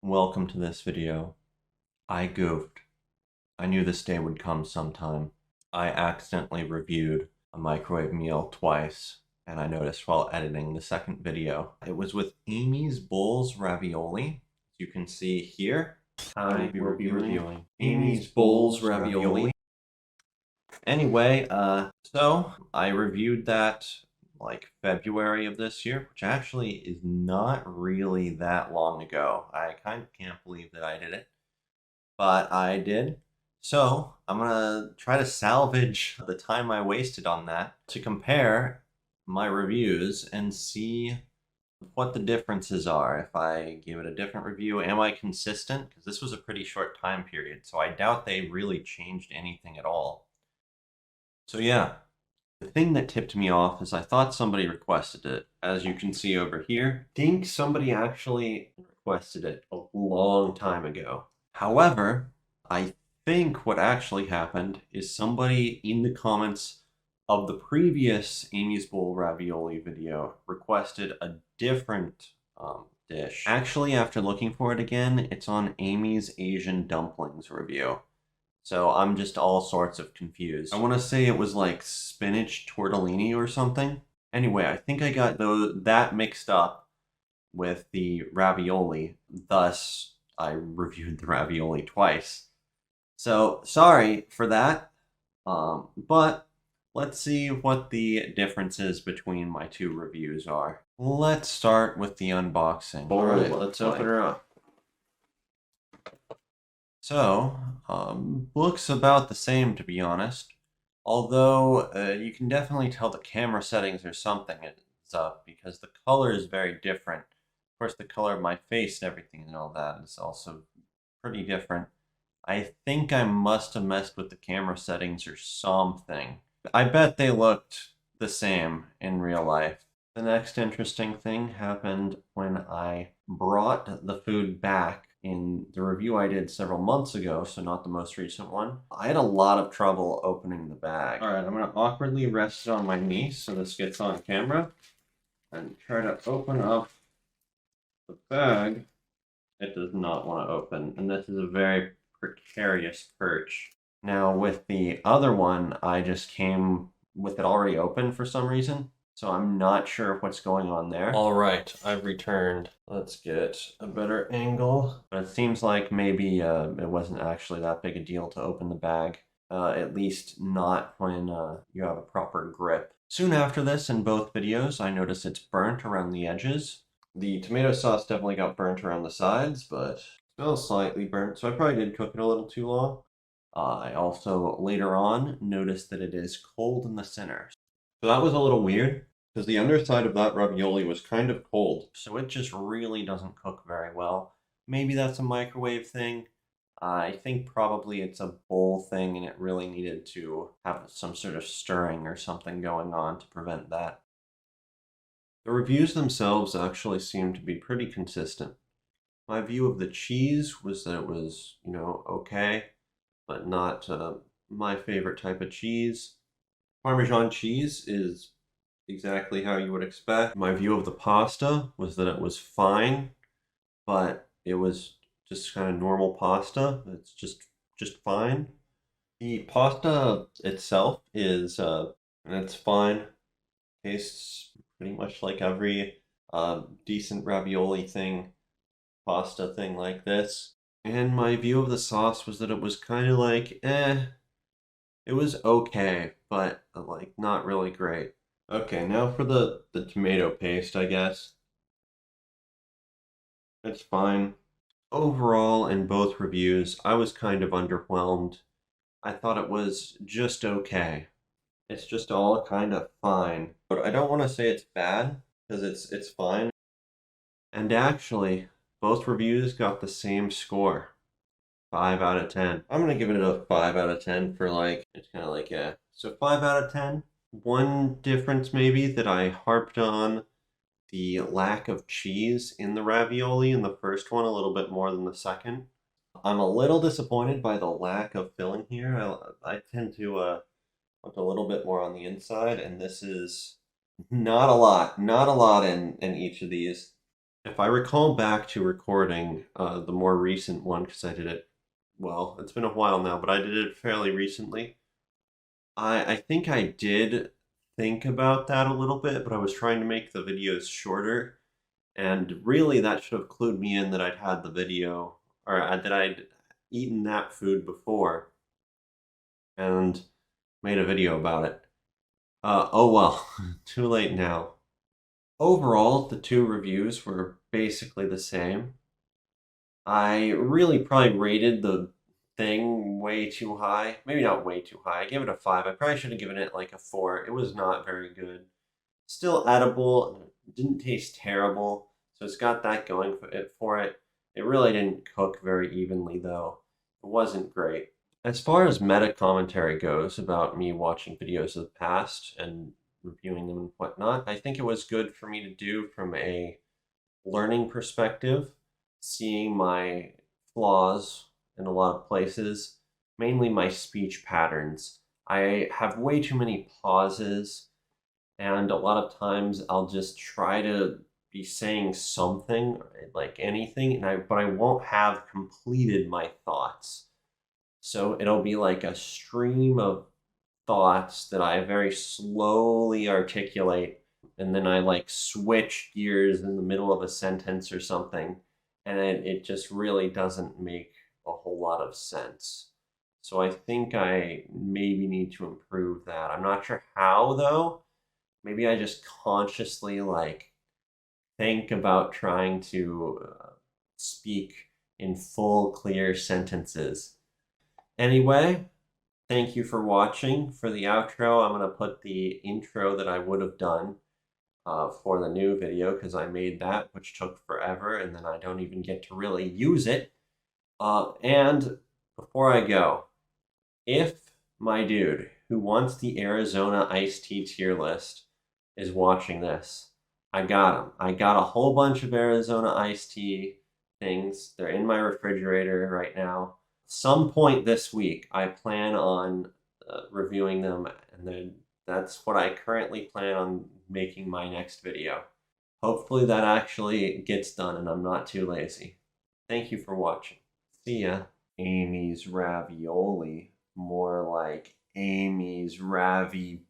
Welcome to this video. I goofed. I knew this day would come sometime. I accidentally reviewed a microwave meal twice, and I noticed while editing the second video. It was with Amy's Bowls ravioli. As you can see here, I will be reviewing Amy's Bowls ravioli. Anyway, so I reviewed that like February of this year, which actually is not really that long ago. I kind of can't believe that I did it, but I did. So I'm gonna try to salvage the time I wasted on that to compare my reviews and see what the differences are. If I give it a different review, am I consistent? Because this was a pretty short time period, so I doubt they really changed anything at all. So yeah, the thing that tipped me off is I thought somebody requested it. As you can see over here, I think somebody actually requested it a long time ago. However, I think what actually happened is somebody in the comments of the previous Amy's Bowl ravioli video requested a different dish. Actually, after looking for it again, it's on Amy's Asian Dumplings review. So I'm just all sorts of confused. I want to say it was like spinach tortellini or something. Anyway, I think I got that mixed up with the ravioli. Thus, I reviewed the ravioli twice. So sorry for that. But let's see what the differences between my two reviews are. Let's start with the unboxing. All right, let's open her up. So, looks about the same to be honest. Although, you can definitely tell the camera settings or something is up because the color is very different. Of course, the color of my face and everything and all that is also pretty different. I think I must have messed with the camera settings or something. I bet they looked the same in real life. The next interesting thing happened when I brought the food back in the review I did several months ago, so not the most recent one. I had a lot of trouble opening the bag. All right, I'm gonna awkwardly rest it on my knee so this gets on camera and try to open up the bag. It does not want to open, and this is a very precarious perch. Now with the other one, I just came with it already open for some reason. So I'm not sure what's going on there. All right, I've returned. Let's get a better angle. But it seems like maybe it wasn't actually that big a deal to open the bag. At least not when you have a proper grip. Soon after this, in both videos, I notice it's burnt around the edges. The tomato sauce definitely got burnt around the sides, but still slightly burnt, so I probably did cook it a little too long. I also, later on, noticed that it is cold in the center. So that was a little weird, because the underside of that ravioli was kind of cold. So it just really doesn't cook very well. Maybe that's a microwave thing. I think probably it's a bowl thing and it really needed to have some sort of stirring or something going on to prevent that. The reviews themselves actually seem to be pretty consistent. My view of the cheese was that it was, okay, but not my favorite type of cheese. Parmesan cheese is exactly how you would expect. My view of the pasta was that it was fine, but it was just kind of normal pasta. It's just fine. The pasta itself is and it's fine. Tastes pretty much like every decent ravioli thing, pasta thing like this. And my view of the sauce was that it was kind of like, it was okay, but like not really great. Okay, now for the tomato paste, I guess. It's fine. Overall, in both reviews, I was kind of underwhelmed. I thought it was just okay. It's just all kind of fine. But I don't want to say it's bad, because it's fine. And actually, both reviews got the same score. 5 out of 10. I'm gonna give it a 5 out of 10 for like, it's kind of like, yeah. So 5 out of 10. One difference maybe that I harped on the lack of cheese in the ravioli in the first one a little bit more than the second. I'm a little disappointed by the lack of filling here. I tend to want a little bit more on the inside, and this is not a lot in each of these. If I recall back to recording the more recent one, because I did it, well, it's been a while now, but I did it fairly recently. I think I did think about that a little bit, but I was trying to make the videos shorter, and really that should have clued me in that I'd had the video, or that I'd eaten that food before and made a video about it. Oh well, too late now. Overall, the two reviews were basically the same. I really probably rated the thing way too high. Maybe not way too high. I gave it a 5. I probably should have given it like a 4. It was not very good. Still edible. Didn't taste terrible. So it's got that going for it. It really didn't cook very evenly, though. It wasn't great. As far as meta commentary goes about me watching videos of the past and reviewing them and whatnot, I think it was good for me to do from a learning perspective, seeing my flaws in a lot of places, mainly my speech patterns. I have way too many pauses, and a lot of times I'll just try to be saying something like anything, but I won't have completed my thoughts. So it'll be like a stream of thoughts that I very slowly articulate, and then I like switch gears in the middle of a sentence or something, and it just really doesn't make a whole lot of sense. So I think I maybe need to improve that. I'm not sure how though. Maybe I just consciously like think about trying to speak in full, clear sentences. Anyway, thank you for watching. For the outro, I'm going to put the intro that I would have done for the new video because I made that, which took forever, and then I don't even get to really use it. And before I go, if my dude who wants the Arizona iced tea tier list is watching this, I got him. I got a whole bunch of Arizona iced tea things. They're in my refrigerator right now. Some point this week, I plan on reviewing them, and then that's what I currently plan on making my next video. Hopefully that actually gets done and I'm not too lazy. Thank you for watching. See ya. Amy's ravioli. More like Amy's ravioli.